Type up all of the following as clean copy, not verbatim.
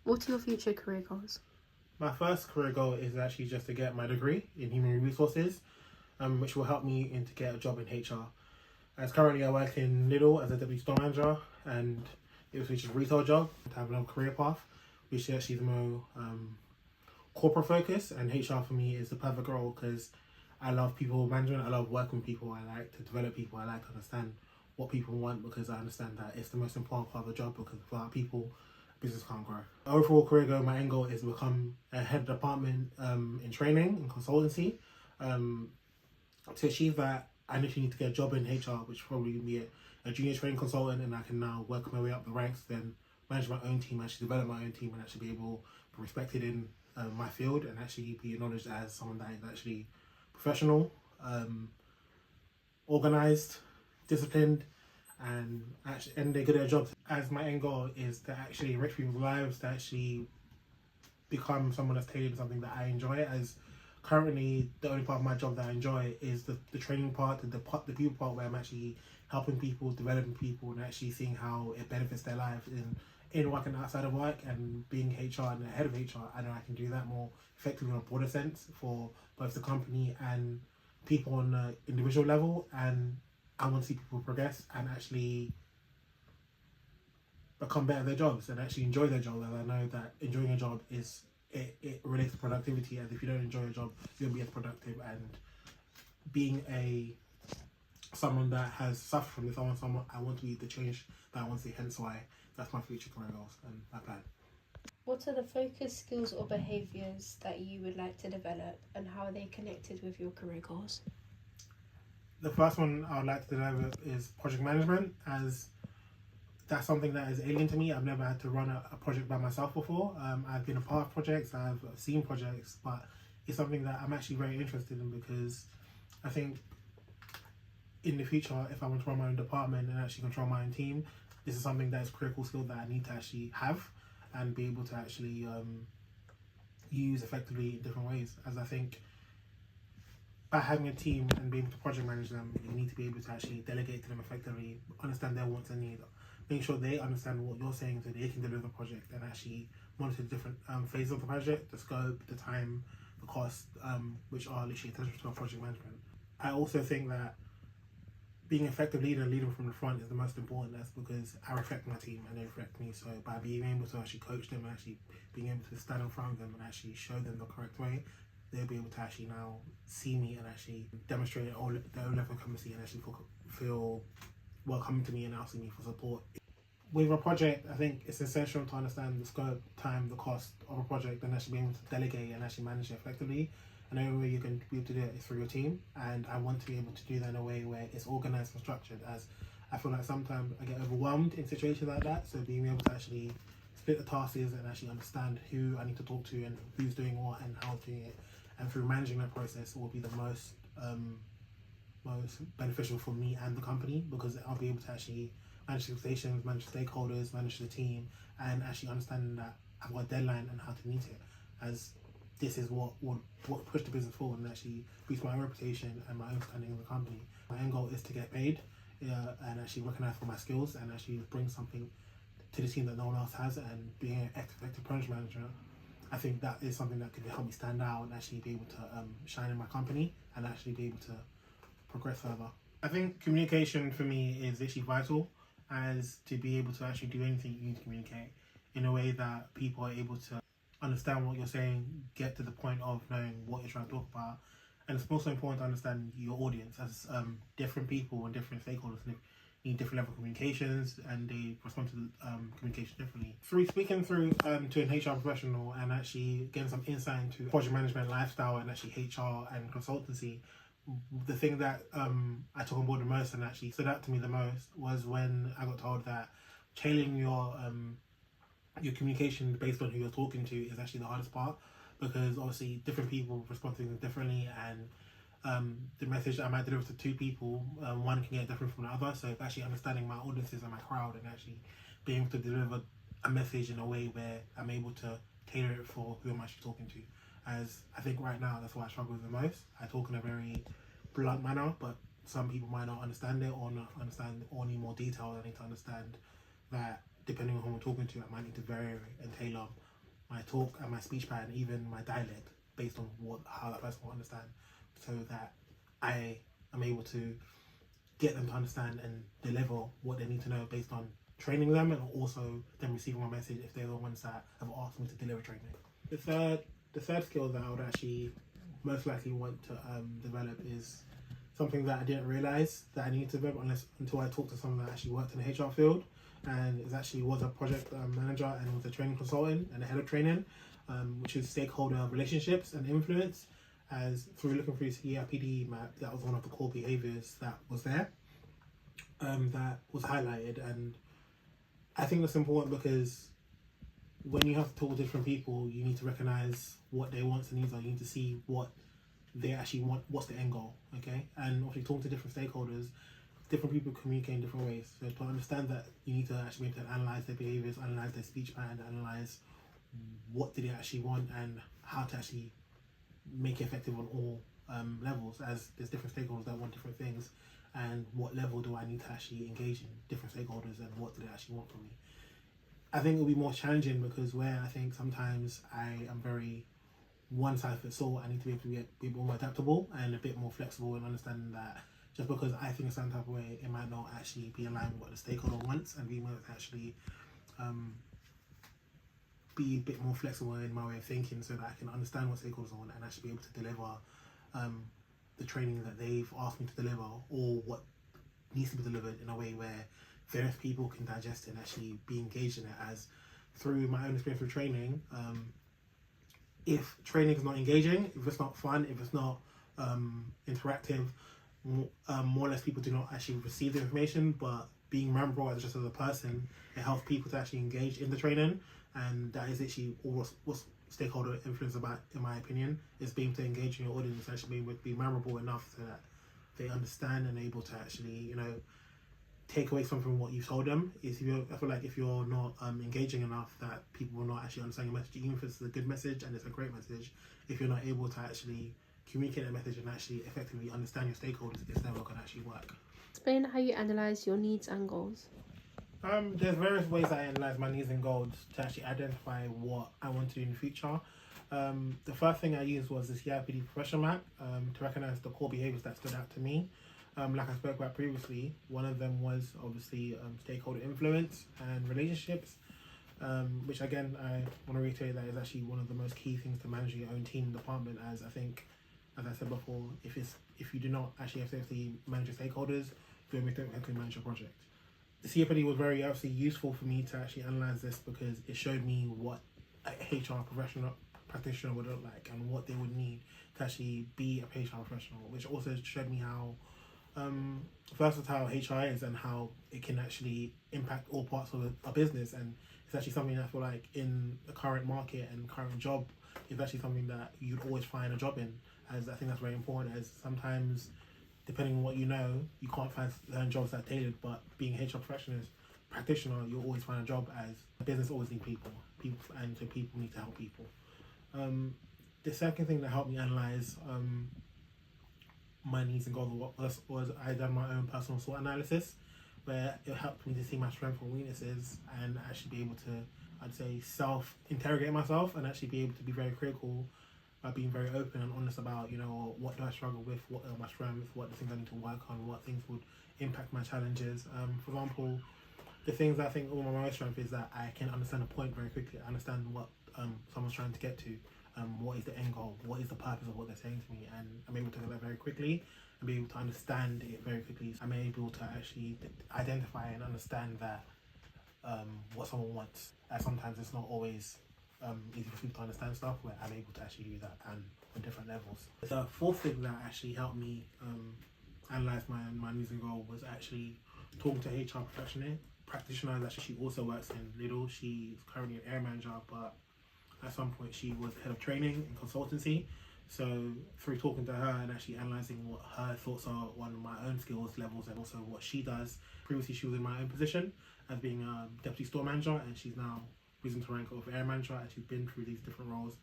What are your future career goals? My first career goal is actually just to get my degree in human resources, which will help me to get a job in HR. As currently I work in Lidl as a deputy store manager, and which is a retail job, to have another career path, which is actually the more corporate focus, and HR for me is the perfect role because I love people management, I love working with people, I like to develop people, I like to understand what people want because I understand that it's the most important part of the job because without people, business can't grow. Overall career goal, my end goal is to become a head of department in training and consultancy. To achieve that, I initially need to get a job in HR, which probably would be a junior training consultant, and I can now work my way up the ranks, then manage my own team, actually develop my own team, and actually be able to be respected in my field and actually be acknowledged as someone that is actually professional, organized, disciplined, and they're good at their jobs. As my end goal is to actually enrich people's lives, to actually become someone that's tailored to something that I enjoy. As currently, the only part of my job that I enjoy is the training part, the people part where I'm actually helping people, developing people, and actually seeing how it benefits their lives in working outside of work and being HR and the head of HR. I know I can do that more effectively on a broader sense for both the company and people on an individual level, and I want to see people progress and actually become better at their jobs and actually enjoy their job. And I know that enjoying a job is it relates to productivity, and if you don't enjoy a job, you won't be as productive. And being someone that has suffered from this, I want to be the change that I want to see. Hence why that's my future career goals and my plan. What are the focus skills or behaviours that you would like to develop, and how are they connected with your career goals? The first one I would like to develop is project management, as that's something that is alien to me. I've never had to run a project by myself before. I've been a part of projects, I've seen projects, but it's something that I'm actually very interested in because I think in the future, if I want to run my own department and actually control my own team, this is something that is a critical skill that I need to actually have and be able to actually use effectively in different ways. As I think by having a team and being able to project manage them, you need to be able to actually delegate to them effectively, understand their wants and needs, make sure they understand what you're saying so they can deliver the project, and actually monitor the different phases of the project, the scope, the time, the cost, which are literally essential to our project management. I also think that being an effective leader and leading from the front is the most important. That's because I reflect my team and they reflect me. So by being able to actually coach them and actually being able to stand in front of them and actually show them the correct way, they'll be able to actually now see me and actually demonstrate their own level of competency and actually feel welcome to me and asking me for support. With a project, I think it's essential to understand the scope, time, the cost of a project, and actually be able to delegate and actually manage it effectively. And the only way you can be able to do it is through your team. And I want to be able to do that in a way where it's organized and structured, as I feel like sometimes I get overwhelmed in situations like that. So being able to actually split the tasks and actually understand who I need to talk to and who's doing what and how doing it, and through managing that process will be the most beneficial for me and the company, because I'll be able to actually manage expectations, manage stakeholders, manage the team, and actually understanding that I've got a deadline and how to meet it, as this is what push the business forward and actually boost my own reputation and my own standing in the company. My end goal is to get paid and actually recognize for my skills and actually bring something to the team that no one else has, and being an effective project manager, I think that is something that could help me stand out and actually be able to shine in my company and actually be able to progress further. I think communication for me is actually vital, as to be able to actually do anything you need to communicate in a way that people are able to understand what you're saying, get to the point of knowing what you're trying to talk about. And it's also important to understand your audience, as different people and different stakeholders need different level of communications, and they respond to communication differently. Through speaking to an HR professional and actually getting some insight into project management, lifestyle, and actually HR and consultancy, the thing that I took on board the most and actually stood out to me the most was when I got told that tailoring your communication based on who you're talking to is actually the hardest part, because obviously different people respond to things differently, and the message that I might deliver to two people, one can get different from the other. So actually understanding my audiences and my crowd and actually being able to deliver a message in a way where I'm able to tailor it for who I'm actually talking to. As I think right now that's what I struggle with the most. I talk in a very blunt manner, but some people might not understand it or not understand or need more detail. I need to understand that depending on who I'm talking to, I might need to vary and tailor my talk and my speech pattern, even my dialect, based on how that person will understand, so that I am able to get them to understand and deliver what they need to know based on training them, and also them receiving my message if they're the ones that have asked me to deliver training. The third skill that I would actually most likely want to develop is something that I didn't realize that I needed to develop until I talked to someone that actually worked in the HR field, and it actually was a project manager and was a training consultant and a head of training, which is stakeholder relationships and influence. As through looking through the ERPD map, that was one of the core behaviours that was there, that was highlighted. And I think that's important because when you have to talk to different people, you need to recognise what their wants and needs are. You need to see what they actually want, what's the end goal, okay? And obviously talking to different stakeholders, different people communicate in different ways. So to understand that, you need to actually be able to analyse their behaviours, analyse their speech pattern, analyse what do they actually want and how to actually make it effective on all levels, as there's different stakeholders that want different things, and what level do I need to actually engage in different stakeholders and what do they actually want from me. I think it'll be more challenging because where I think sometimes I am very one size fits all, I need to be able to be a bit more adaptable and a bit more flexible in understanding that just because I think a certain type of way, it might not actually be in line with what the stakeholder wants, and being able to actually be a bit more flexible in my way of thinking so that I can understand what stakeholders want and actually be able to deliver the training that they've asked me to deliver, or what needs to be delivered in a way where various people can digest it and actually be engaged in it. As through my own experience with training, if training is not engaging, if it's not fun, if it's not interactive, more or less people do not actually receive the information. But being memorable as just as a person, it helps people to actually engage in the training, and that is actually what's stakeholder influence about, in my opinion, is being to engage in your audience, actually being be memorable enough so that they understand and able to actually take away something from what you've told them. I feel like if you're not engaging enough, that people will not actually understand your message, even if it's a good message and it's a great message. If you're not able to actually communicate that message and actually effectively understand your stakeholders, it's never going to actually work. Explain how you analyse your needs and goals. There's various ways I analyse my needs and goals to actually identify what I want to do in the future. The first thing I used was this ERPD professional map to recognise the core behaviours that stood out to me. Like I spoke about previously, one of them was obviously stakeholder influence and relationships, which again, I want to reiterate that is actually one of the most key things to managing your own team and department, as I think, as I said before, if you do not actually effectively manage your stakeholders, you won't effectively manage your project. The CFD was very obviously useful for me to actually analyse this because it showed me what a HR practitioner would look like and what they would need to actually be a HR professional, which also showed me how versatile HR is and how it can actually impact all parts of a business. And it's actually something I feel like in the current market and current job is actually something that you'd always find a job in, as I think that's very important, as sometimes depending on what you know, you can't find certain jobs that are tailored, but being a HR practitioner, you'll always find a job, as a business always need people, and so people need to help people. The second thing that helped me analyse my needs and goals was I done my own personal SWOT analysis, where it helped me to see my strengths and weaknesses and actually be able to, I'd say, self-interrogate myself and actually be able to be very critical by being very open and honest about, what do I struggle with, what are my strengths, what are the things I need to work on, what things would impact my challenges. For example, the things that I think all my most strength is that I can understand a point very quickly. I understand what someone's trying to get to, what is the end goal, what is the purpose of what they're saying to me, and I'm able to get that very quickly and be able to understand it very quickly. So I'm able to actually identify and understand that what someone wants. And sometimes it's not always easy for people to understand stuff, where I'm able to actually do that and on different levels. The fourth thing that actually helped me analyse my needs and goal was actually talking to HR practitioner that she also works in Lidl. She's currently an area manager, but at some point she was head of training and consultancy. So through talking to her and actually analysing what her thoughts are on my own skills levels and also what she does. Previously she was in my own position as being a deputy store manager, and she's now risen to rank of area manager, and she's been through these different roles.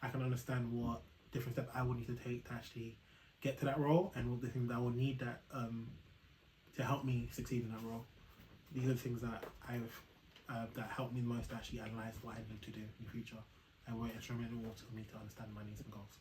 I can understand what different steps I would need to take to actually get to that role, and what the things that I would need that to help me succeed in that role. These are the things that that helped me the most to actually analyse what I need to do in the future. were instrumental to me to understand my needs and goals.